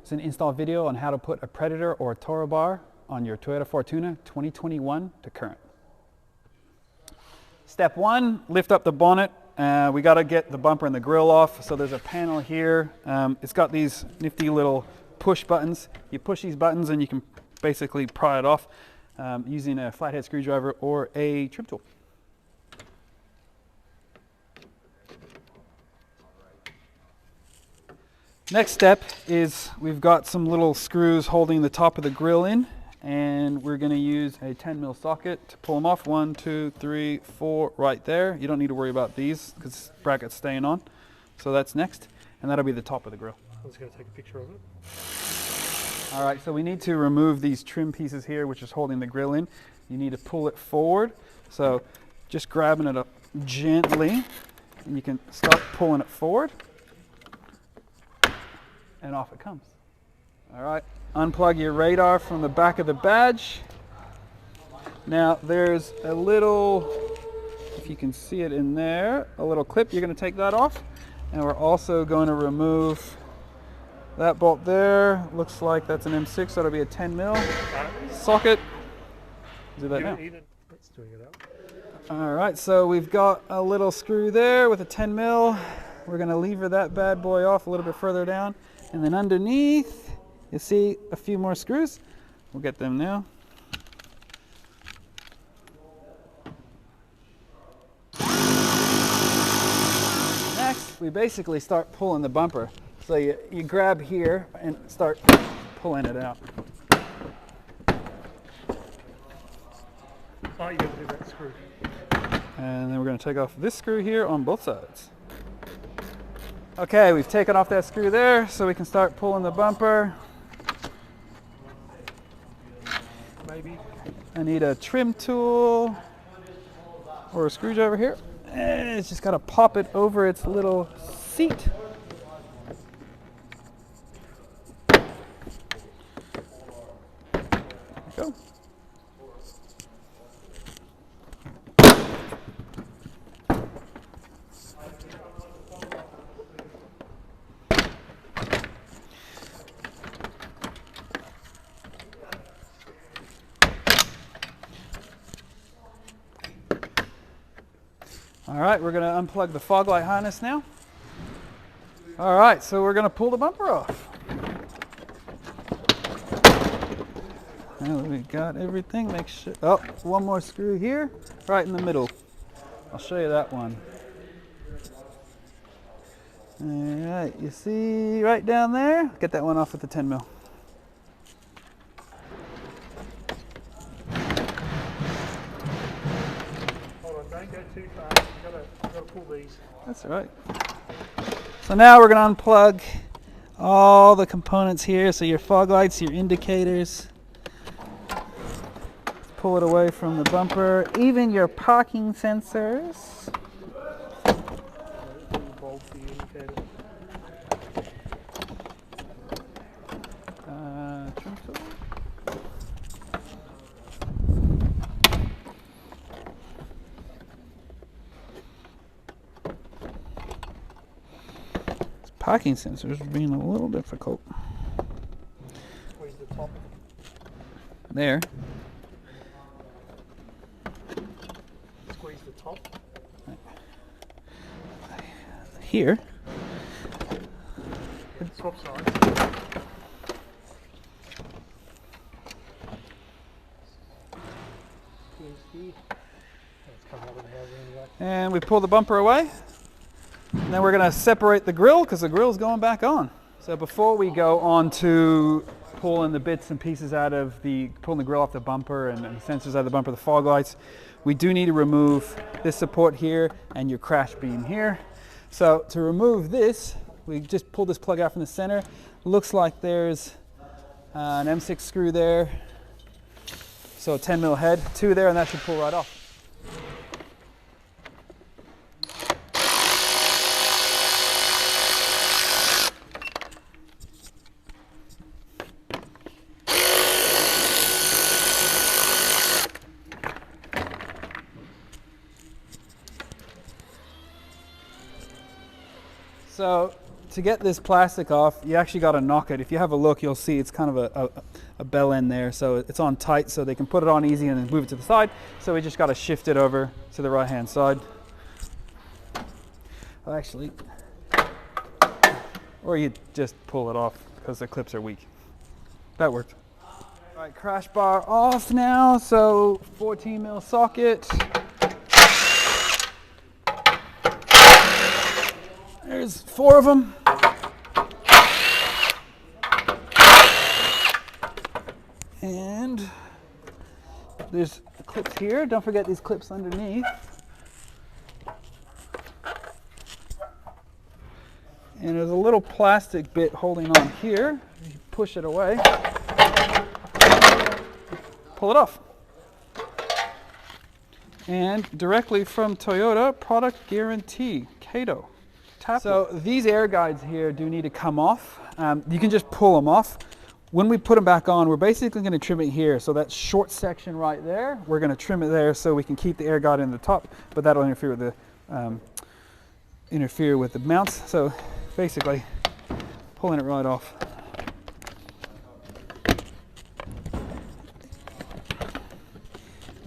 It's an install video on how to put a Predator or a Toro bar on your Toyota Fortuner 2021 to current. Step one, lift up the bonnet. We got to get the bumper and the grill off. So there's a panel here. It's got these nifty little push buttons. You push these buttons and you can basically pry it off using a flathead screwdriver or a trim tool. Next step is we've got some little screws holding the top of the grill in, and we're going to use a 10mm socket to pull them off. 1, 2, 3, 4 right there. You don't need to worry about these because this bracket's staying on. So that's next, and that'll be the top of the grill. I was going to take a picture of it. All right, so we need to remove these trim pieces here, which is holding the grill in. You need to pull it forward. So just grabbing it up gently, and you can start pulling it forward. And off it comes. All right, unplug your radar from the back of the badge. Now there's a little, if you can see it in there, a little clip. You're going to take that off, and we're also going to remove that bolt there. Looks like that's an M6, so it'll be a 10mm socket. Do that now. It's doing it up. All right, so we've got a little screw there with a 10mm. We're going to lever that bad boy off a little bit further down. And then underneath, you see a few more screws. We'll get them now. Next, we basically start pulling the bumper. So you grab here and start pulling it out. Oh, you got to do that screw. And then we're going to take off this screw here on both sides. Okay, we've taken off that screw there, so we can start pulling the bumper. Maybe. I need a trim tool or a screwdriver here. And it's just got to pop it over its little seat. There we go. All right, we're going to unplug the fog light harness now. All right, so we're going to pull the bumper off. Now that we got everything, make sure, oh, one more screw here, right in the middle. I'll show you that one. All right, you see right down there? Get that one off with the 10mm. Don't go too fast. You've got to pull these. That's all right. So now we're going to unplug all the components here. So your fog lights, your indicators. Pull it away from the bumper. Even your parking sensors. Trim tool. Parking sensors are being a little difficult. Squeeze the top. There. Squeeze the top. Here. Swap sides. And we pull the bumper away. And then we're going to separate the grill because the grill's going back on. So before we go on to pulling the bits and pieces out of pulling the grill off the bumper and the sensors out of the bumper, the fog lights, we do need to remove this support here and your crash beam here. So to remove this, we just pull this plug out from the center. Looks like there's an M6 screw there. So a 10mm head, 2 there, and that should pull right off. So to get this plastic off, you actually got to knock it. If you have a look, you'll see it's kind of a bell end there, so it's on tight, so they can put it on easy and then move it to the side. So we just got to shift it over to the right hand side. Well, actually, or you just pull it off because the clips are weak. That worked. All right, crash bar off now. So 14 mil socket. There's 4 of them. And there's clips here. Don't forget these clips underneath. And there's a little plastic bit holding on here. You push it away. Pull it off. And directly from Toyota, product guarantee, Kato. So these air guides here do need to come off. You can just pull them off. When we put them back on, we're basically going to trim it here. So that short section right there, we're going to trim it there so we can keep the air guide in the top, but that'll interfere with the mounts. So basically, pulling it right off.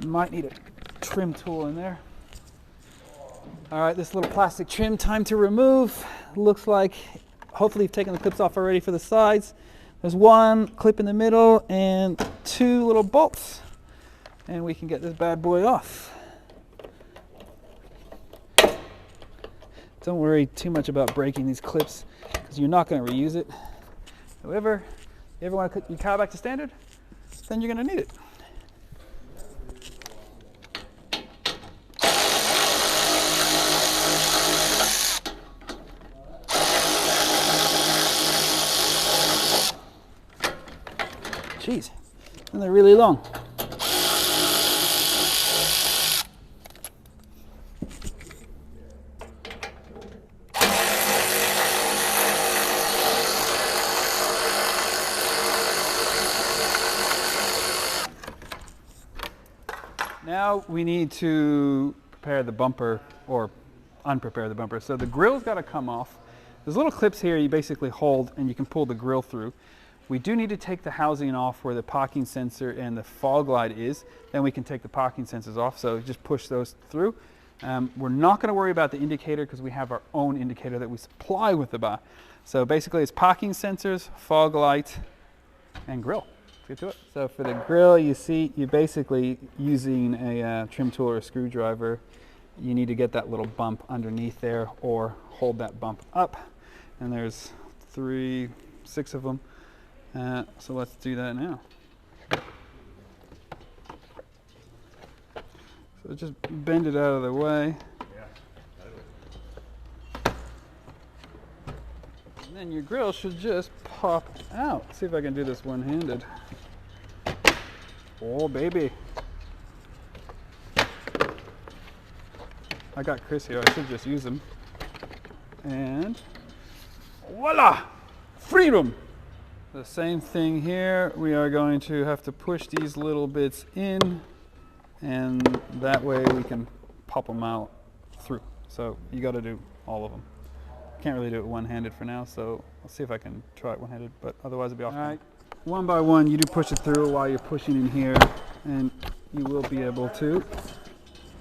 Might need a trim tool in there. All right, this little plastic trim, time to remove. Looks like, hopefully you've taken the clips off already for the sides. There's 1 clip in the middle and 2 little bolts. And we can get this bad boy off. Don't worry too much about breaking these clips because you're not going to reuse it. However, you ever want to put your car back to standard, then you're going to need it. Jeez, and they're really long. Now we need to prepare the bumper or unprepare the bumper. So the grill's got to come off. There's little clips here you basically hold and you can pull the grill through. We do need to take the housing off where the parking sensor and the fog light is. Then we can take the parking sensors off, so just push those through. We're not going to worry about the indicator because we have our own indicator that we supply with the bar. So basically it's parking sensors, fog light, and grill. Let's get to it. So for the grill, you see you're basically using a trim tool or a screwdriver. You need to get that little bump underneath there or hold that bump up. And there's 6 of them. So let's do that now. So just bend it out of the way. And then your grill should just pop out. See if I can do this one-handed. Oh, baby. I got Chris here. I should just use them. And voila! Freedom! The same thing here. We are going to have to push these little bits in, and that way we can pop them out through. So you got to do all of them. Can't really do it one-handed for now, so I'll see if I can try it one-handed, but otherwise it'll be off. All right, one by one, you do push it through while you're pushing in here, and you will be able to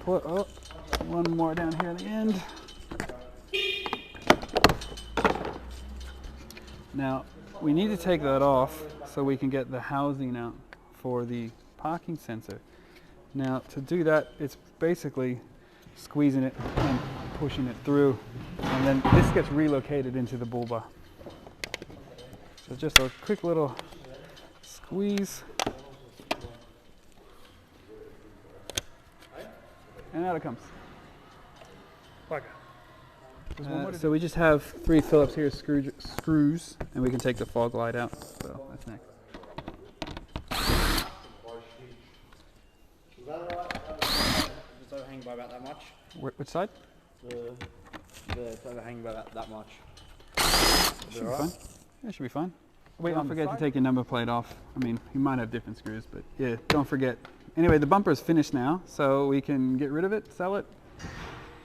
put one more down here at the end. Now, we need to take that off so we can get the housing out for the parking sensor. Now, to do that, it's basically squeezing it and pushing it through, and then this gets relocated into the bull bar. So just a quick little squeeze, and out it comes. So we just have 3 Phillips here screws, and we can take the fog light out. So that's next. Is that alright? It's overhanging by about that much. Which side? It's overhanging by that much. Should be fine. Yeah, it should be fine. Wait, don't forget to take your number plate off. I mean, you might have different screws, but yeah, don't forget. Anyway, the bumper is finished now, so we can get rid of it, sell it,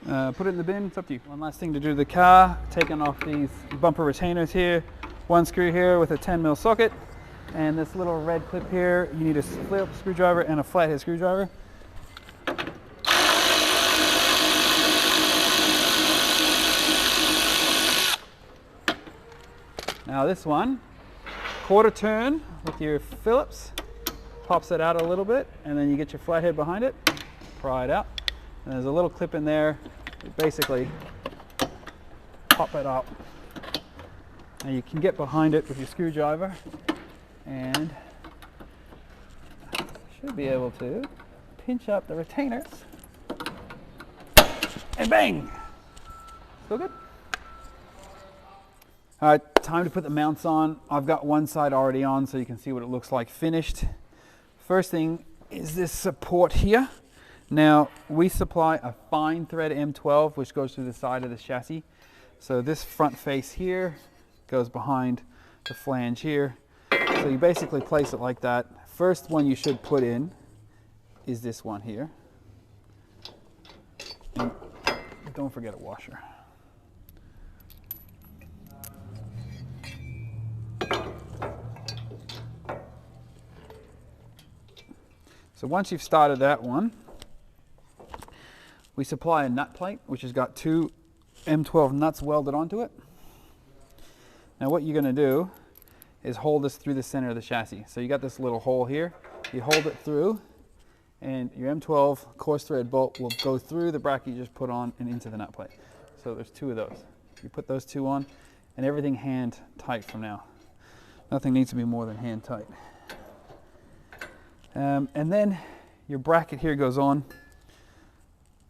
Put it in the bin, it's up to you. One last thing to do to the car, taking off these bumper retainers here. One screw here with a 10mm socket, and this little red clip here, you need a flip screwdriver and a flathead screwdriver. Now this one, quarter turn with your Phillips, pops it out a little bit, and then you get your flathead behind it, pry it out. And there's a little clip in there, you basically pop it up. And you can get behind it with your screwdriver, and should be able to pinch up the retainers, and bang! Still good? All right, time to put the mounts on. I've got one side already on so you can see what it looks like finished. First thing is this support here. Now, we supply a fine thread M12 which goes through the side of the chassis. So this front face here goes behind the flange here. So you basically place it like that. First one you should put in is this one here. And don't forget a washer. So once you've started that one, we supply a nut plate which has got 2 M12 nuts welded onto it. Now what you're going to do is hold this through the center of the chassis. So you got this little hole here, you hold it through, and your M12 coarse thread bolt will go through the bracket you just put on and into the nut plate. So there's 2 of those. You put those 2 on, and everything hand tight from now. Nothing needs to be more than hand tight. And then your bracket here goes on.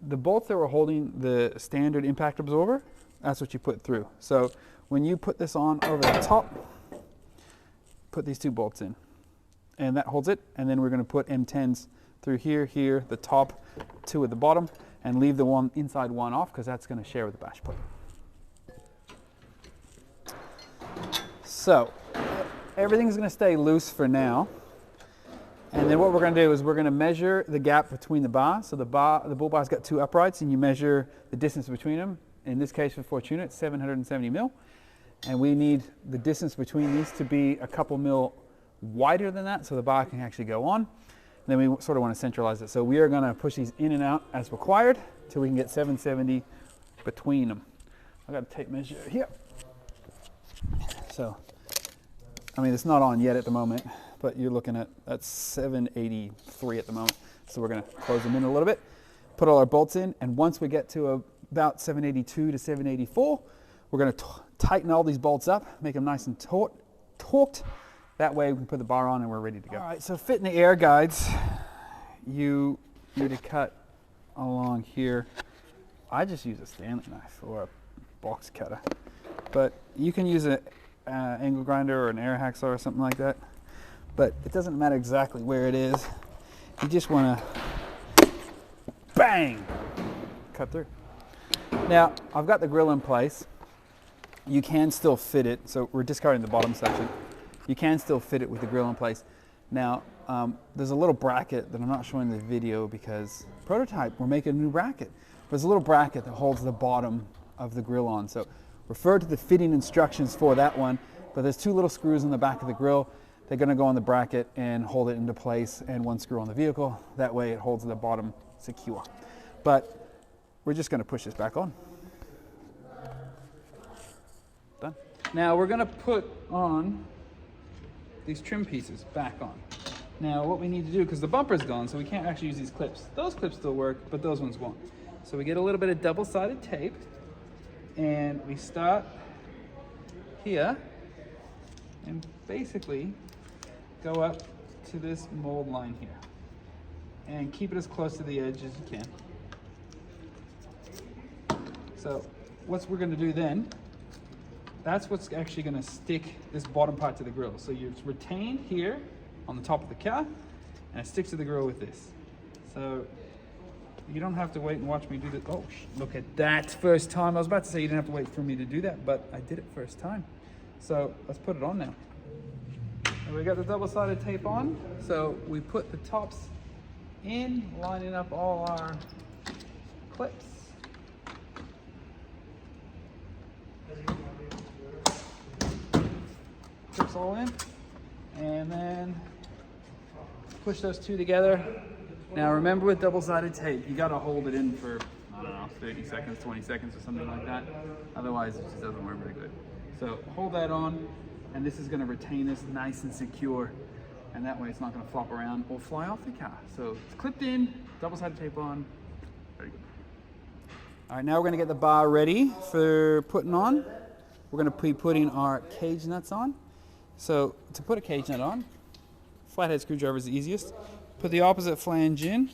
The bolts that were holding the standard impact absorber, that's what you put through. So when you put this on over the top, put these 2 bolts in, and that holds it. And then we're going to put M10s through here, the top, 2 at the bottom, and leave the one inside one off because that's going to share with the bash plate. So everything's going to stay loose for now. And then what we're going to do is we're going to measure the gap between the bars. So the bull bar's got 2 uprights, and you measure the distance between them. In this case for Fortuner, it's 770 mil. And we need the distance between these to be a couple mil wider than that so the bar can actually go on. And then we sort of want to centralize it. So we are going to push these in and out as required till we can get 770 between them. I've got a tape measure here. So, I mean, it's not on yet at the moment, but you're looking at, that's 783 at the moment. So we're going to close them in a little bit, put all our bolts in, and once we get to about 782 to 784, we're going to tighten all these bolts up, make them nice and torqued. That way we can put the bar on and we're ready to go. All right, so fitting the air guides, you need to cut along here. I just use a Stanley knife or a box cutter, but you can use an angle grinder or an air hacksaw or something like that. But it doesn't matter exactly where it is. You just want to bang, cut through. Now, I've got the grill in place. You can still fit it, so we're discarding the bottom section. You can still fit it with the grill in place. Now, there's a little bracket that I'm not showing in the video because prototype, we're making a new bracket. There's a little bracket that holds the bottom of the grill on. So refer to the fitting instructions for that one, but there's 2 little screws in the back of the grill. They're going to go on the bracket and hold it into place, and 1 screw on the vehicle. That way it holds the bottom secure. But we're just going to push this back on. Done. Now we're going to put on these trim pieces back on. Now what we need to do, because the bumper's gone, so we can't actually use these clips. Those clips still work, but those ones won't. So we get a little bit of double-sided tape, and we start here, and basically go up to this mold line here and keep it as close to the edge as you can. So what we're going to do then, that's what's actually going to stick this bottom part to the grill. So it's retained here on the top of the car, and it sticks to the grill with this. So you don't have to wait and watch me do this. Oh, look at that, first time. I was about to say you didn't have to wait for me to do that, but I did it first time. So let's put it on now. And we got the double-sided tape on. So we put the tops in, lining up all our clips. all in, and then push those two together. Now remember, with double-sided tape, you got to hold it in for, I don't know, 30 seconds, 20 seconds or something like that. Otherwise it just doesn't work very good. So hold that on, and this is going to retain this nice and secure, and that way it's not going to flop around or fly off the car. So it's clipped in, double-sided tape on, very good. All right, now we're going to get the bar ready for putting on. We're going to be putting our cage nuts on. So to put a cage nut on, flathead screwdriver is the easiest. Put the opposite flange in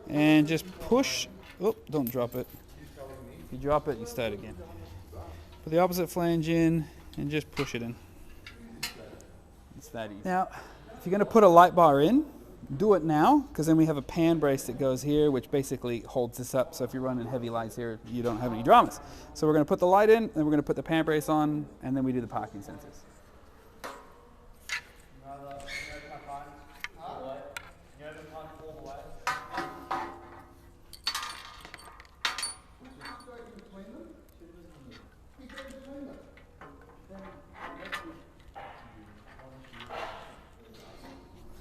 and just push. Oh, don't drop it. If you drop it, you start again. Put the opposite flange in and just push it in. It's that easy. Now, if you're going to put a light bar in, do it now, because then we have a pan brace that goes here, which basically holds this up. So if you're running heavy lights here, you don't have any dramas. So we're going to put the light in, and we're going to put the pan brace on, and then we do the parking sensors.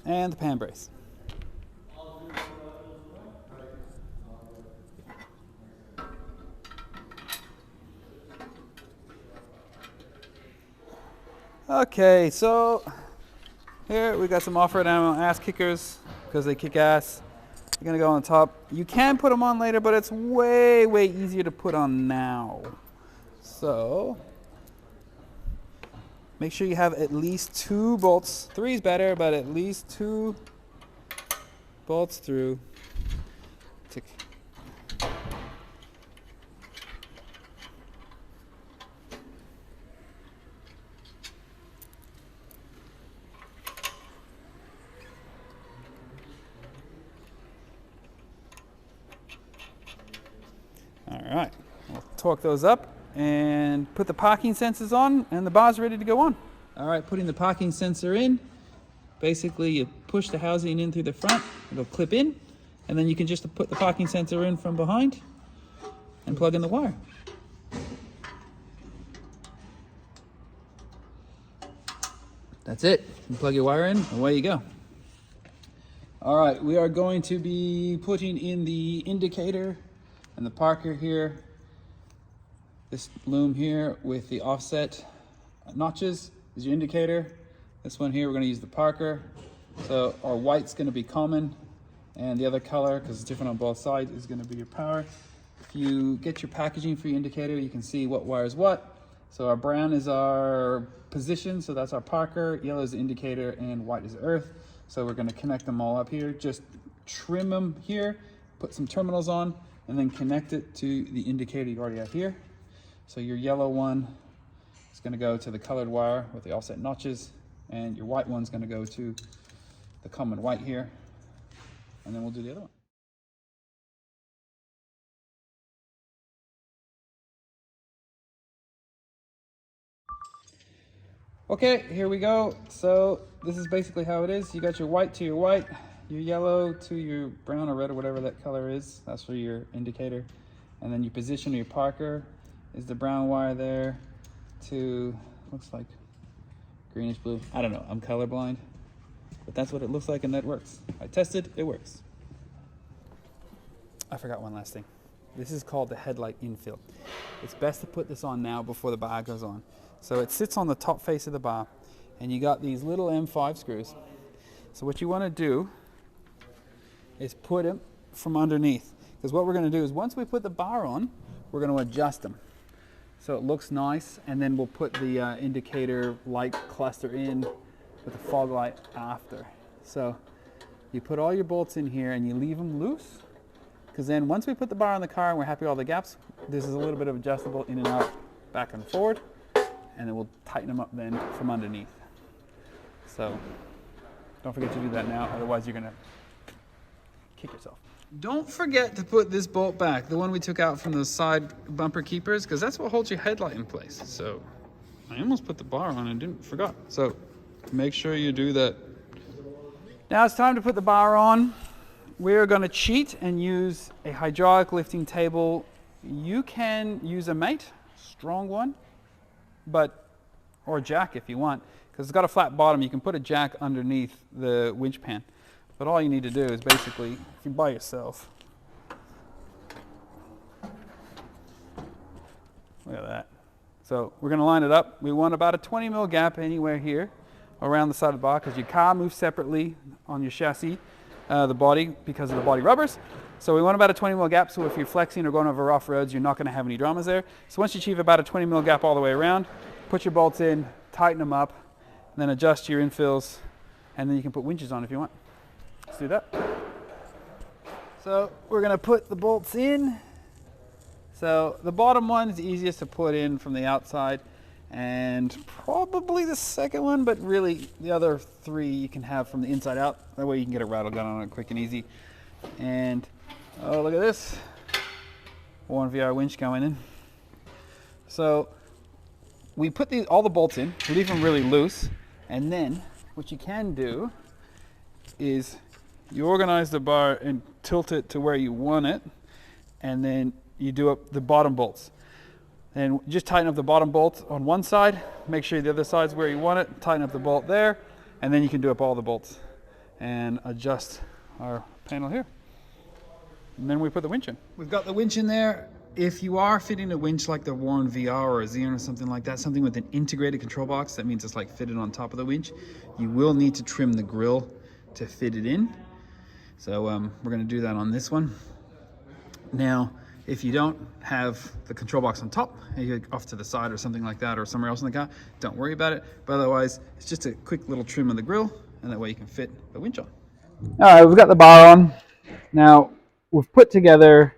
And the pan brace. Okay, so here we got some Offroad Animal ass kickers because they kick ass. You're gonna go on top. You can put them on later, but it's way, way easier to put on now. So make sure you have at least 2 bolts. 3 is better, but at least 2 bolts through. Tick. All right, we'll torque those up and put the parking sensors on, and the bar's ready to go on. All right, putting the parking sensor in. Basically, you push the housing in through the front, it'll clip in, and then you can just put the parking sensor in from behind and plug in the wire. That's it. You plug your wire in, away you go. All right, we are going to be putting in the indicator and the parker here. This loom here with the offset notches is your indicator. This one here, we're going to use the parker. So our white's going to be common, and the other color, because it's different on both sides, is going to be your power. If you get your packaging for your indicator, you can see what wire is what. So our brown is our position, so that's our parker, yellow is the indicator, and white is earth. So we're going to connect them all up here. Just trim them here, put some terminals on, and then connect it to the indicator you already have here. So your yellow one is going to go to the colored wire with the offset notches, and your white one's going to go to the common white here, and then we'll do the other one. Okay, here we go. So this is basically how it is. You got your white to your white, your yellow to your brown or red or whatever that color is. That's for your indicator. And then your position of your parker is the brown wire there to, looks like greenish blue. I don't know, I'm colorblind, but that's what it looks like, and that works. I tested, it works. I forgot one last thing. This is called the headlight infill. It's best to put this on now before the bar goes on. So it sits on the top face of the bar, and you got these little M5 screws. So what you want to do is put them from underneath, because what we're going to do is once we put the bar on, we're going to adjust them so it looks nice, and then we'll put the indicator light cluster in with the fog light after. So you put all your bolts in here and you leave them loose, because then once we put the bar on the car and we're happy with all the gaps, this is a little bit of adjustable in and out, back and forward, and then we'll tighten them up then from underneath. So don't forget to do that now, otherwise you're gonna kick yourself. Don't forget to put this bolt back, the one we took out from the side bumper keepers, because that's what holds your headlight in place. So I almost put the bar on and forgot. So make sure you do that. Now it's time to put the bar on. We're going to cheat and use a hydraulic lifting table. You can use a mate, strong one, or a jack if you want, because it's got a flat bottom, you can put a jack underneath the winch pan. But all you need to do is basically, if you're by yourself, look at that. So we're going to line it up. We want about a 20 mil gap anywhere here around the side of the bar, because your car moves separately on your chassis, the body, because of the body rubbers. So we want about a 20 mil gap, so if you're flexing or going over rough roads, you're not going to have any dramas there. So once you achieve about a 20 mil gap all the way around, put your bolts in, tighten them up, and then adjust your infills, and then you can put winches on if you want. Let's do that. So we're going to put the bolts in. So the bottom one is the easiest to put in from the outside, and probably the second one, but really the other three you can have from the inside out. That way you can get a rattle gun on it quick and easy. And oh, look at this. 1VR winch going in. So we put all the bolts in, leave them really loose, and then what you can do is you organize the bar and tilt it to where you want it, and then you do up the bottom bolts. And just tighten up the bottom bolt on one side, make sure the other side's where you want it, tighten up the bolt there, and then you can do up all the bolts and adjust our panel here. And then we put the winch in. We've got the winch in there. If you are fitting a winch like the Warren VR or a Xeon or something like that, something with an integrated control box, that means it's like fitted on top of the winch, you will need to trim the grill to fit it in. So we're going to do that on this one. Now, if you don't have the control box on top, and you're off to the side or something like that, or somewhere else in the car, don't worry about it. But otherwise, it's just a quick little trim of the grill, and that way you can fit the winch on. All right, we've got the bar on. Now, we've put together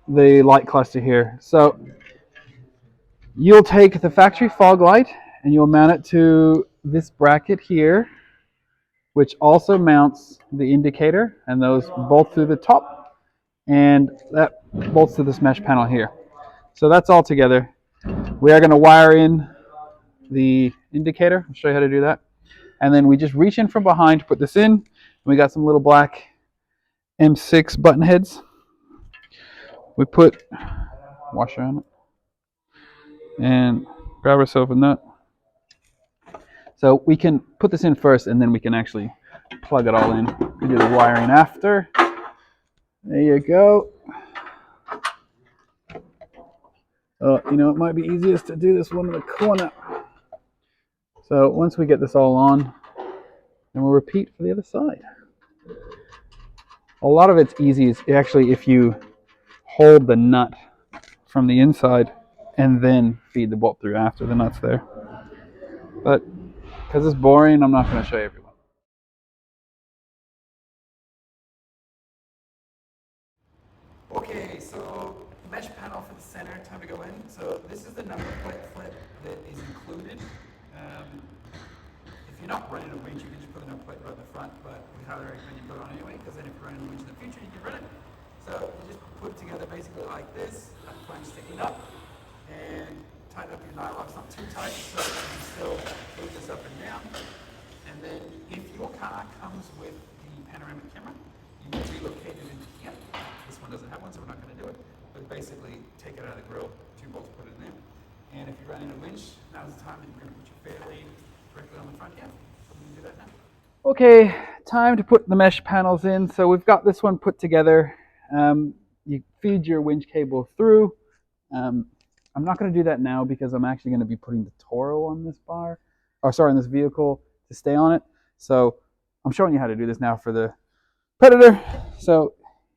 the light cluster here. So you'll take the factory fog light and you'll mount it to this bracket here, which also mounts the indicator, and those bolt through the top, and that bolts to this mesh panel here. So that's all together. We are going to wire in the indicator. I'll show you how to do that. And then we just reach in from behind to put this in. We got some little black M6 button heads. We put washer on it and grab ourselves a nut. So we can put this in first, and then we can actually plug it all in. We do the wiring after. There you go. Oh, you know, it might be easiest to do this one in the corner. So once we get this all on, then we'll repeat for the other side. A lot of it's easy is actually if you hold the nut from the inside and then feed the bolt through after the nut's there. But because it's boring, I'm not going to show you everyone. Okay, so mesh panel for the center, time to go in. So this is the number plate flip that is included. If you're not running a winch, you can just put a number plate right in the front, but we highly recommend you put it on anyway, because then if you're running a winch in the future, you can run it. So you just put it together basically like this, that flange sticking up, and tighten up your nylon. It's not too tight, so you can still move this up and down. And then if your car comes with the panoramic camera, you need to relocate it into here. This one doesn't have one, so we're not going to do it. But basically, take it out of the grill, 2 bolts, put it in there. And if you're running a winch, now's the time that you're going to put your fair lead directly on the front here. So we can do that now. Okay, time to put the mesh panels in. So we've got this one put together. You feed your winch cable through. I'm not going to do that now because I'm actually going to be putting the Toro on this bar, or sorry, on this vehicle to stay on it. So I'm showing you how to do this now for the Predator. So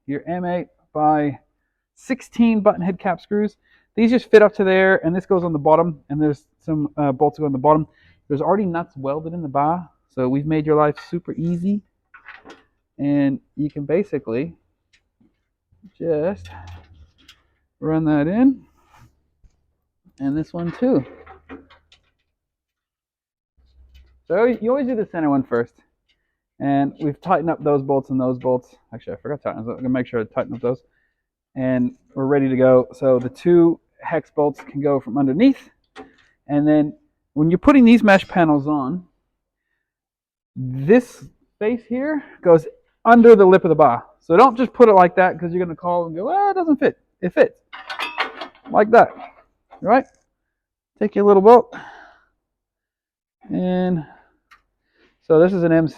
your M8 by 16 button head cap screws. These just fit up to there, and this goes on the bottom, and there's some bolts go on the bottom. There's already nuts welded in the bar, so we've made your life super easy. And you can basically just run that in, and this one too. So you always do the center one first, and we've tightened up those bolts and those bolts. Actually, I forgot to tighten them. I'm gonna make sure I tighten up those, and we're ready to go. So the 2 hex bolts can go from underneath, and then when you're putting these mesh panels on, this face here goes under the lip of the bar. So don't just put it like that, because you're gonna call and go, well, it doesn't fit. It fits like that. All right? Take your little bolt, And so this is an M6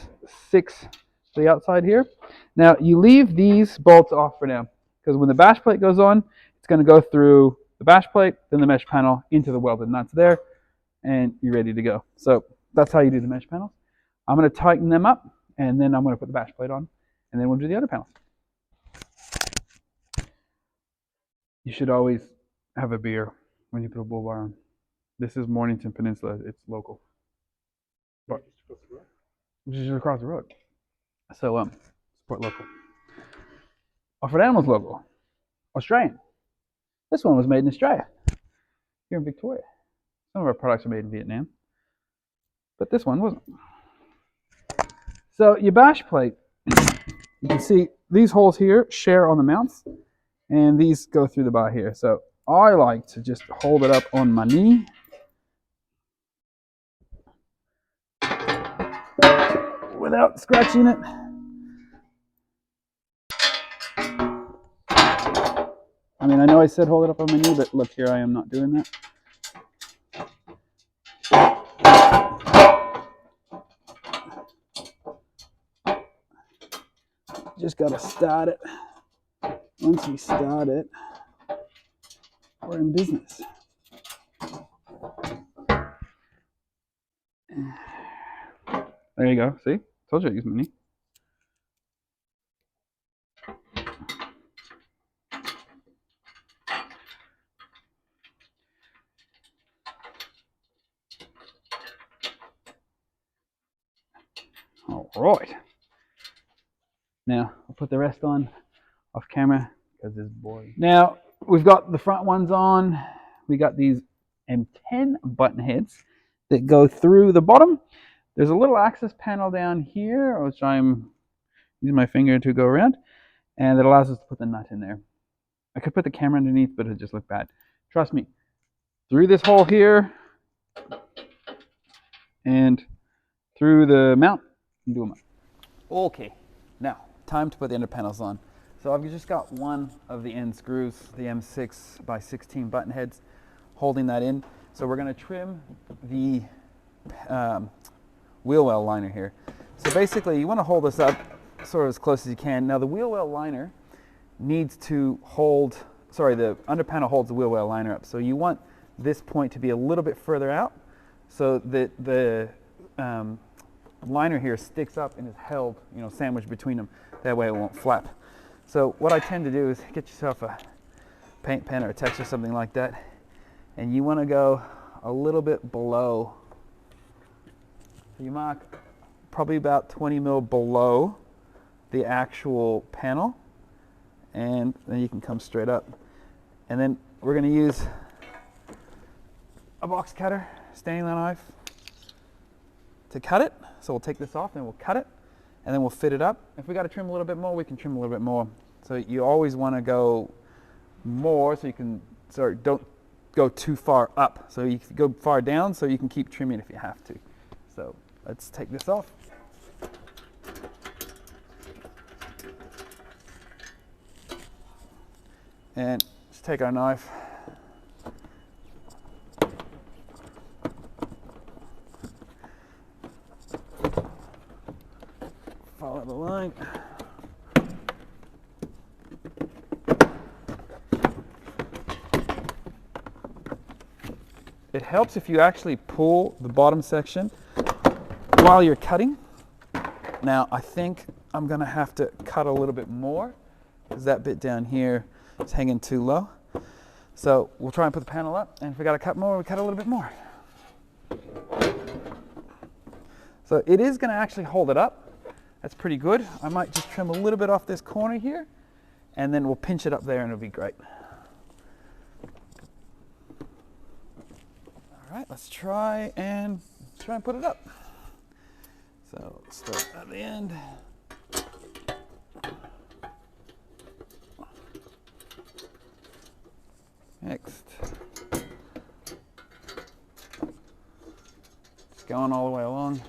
to the outside here. Now you leave these bolts off for now, because when the bash plate goes on, it's going to go through the bash plate, then the mesh panel into the welded nuts there, and you're ready to go. So that's how you do the mesh panels. I'm going to tighten them up, and then I'm going to put the bash plate on, and then we'll do the other panels. You should always have a beer when you put a bull bar on. This is Mornington Peninsula. It's local. But just across the road. So support local. Offroad Animal's local. Australian. This one was made in Australia. Here in Victoria. Some of our products are made in Vietnam. But this one wasn't. So your bash plate, you can see these holes here share on the mounts, and these go through the bar here. So I like to just hold it up on my knee. Without scratching it. I mean, I know I said hold it up on my knee, but look, here I am not doing that. Just got to start it. Once we start it, we're in business. There you go. See? Told you I used my knee. All right. Now, I'll put the rest on off camera because it's boring. Now, we've got the front ones on. We got these M10 button heads that go through the bottom. There's a little access panel down here, which I'm using my finger to go around, and that allows us to put the nut in there. I could put the camera underneath, but it'd just look bad. Trust me, through this hole here and through the mount, you can do them up. Okay, now time to put the end panels on. So I've just got one of the end screws, the M6 by 16 button heads, holding that in. So we're going to trim the wheel well liner here. So basically you want to hold this up sort of as close as you can. Now the wheel well liner needs to hold, the under panel holds the wheel well liner up. So you want this point to be a little bit further out so that the liner here sticks up and is held, sandwiched between them. That way it won't flap. So what I tend to do is get yourself a paint pen or a texture, something like that, and you want to go a little bit below. So you mark probably about 20 mil below the actual panel, and then you can come straight up. And then we're going to use a box cutter, Stanley knife, to cut it. So we'll take this off and we'll cut it, and then we'll fit it up. If we got to trim a little bit more, we can trim a little bit more. So you always want to go more so you can, don't go too far up. So you can go far down so you can keep trimming if you have to. So let's take this off. And just take our knife. Follow the line. It helps if you actually pull the bottom section while you're cutting. Now I think I'm going to have to cut a little bit more because that bit down here is hanging too low. So we'll try and put the panel up, and if we got to cut more, we cut a little bit more. So it is going to actually hold it up. That's pretty good. I might just trim a little bit off this corner here, and then we'll pinch it up there and it'll be great. All right, let's try and put it up. So start at the end. Next. It's going all the way along.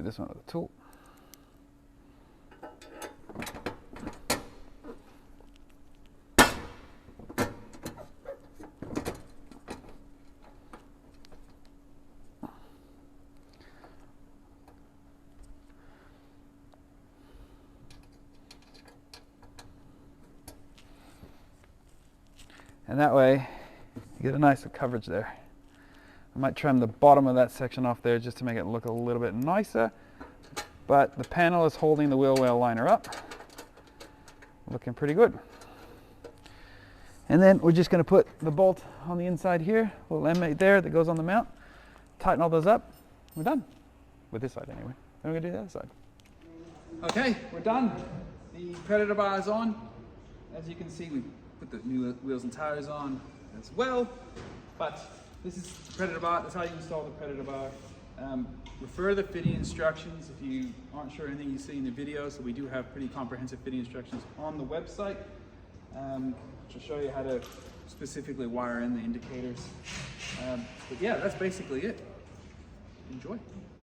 this one with a tool. And that way, you get a nicer coverage there. I might trim the bottom of that section off there just to make it look a little bit nicer. But the panel is holding the wheel well liner up. Looking pretty good. And then we're just going to put the bolt on the inside here, a little M8 there that goes on the mount. Tighten all those up. We're done. With this side anyway. Then we're going to do the other side. Okay, we're done. The Predator bar is on. As you can see, we put the new wheels and tires on as well. But this is the Predator bar. That's how you install the Predator bar. Refer to the fitting instructions if you aren't sure anything you see in the video. So we do have pretty comprehensive fitting instructions on the website, which will show you how to specifically wire in the indicators. But yeah, that's basically it. Enjoy.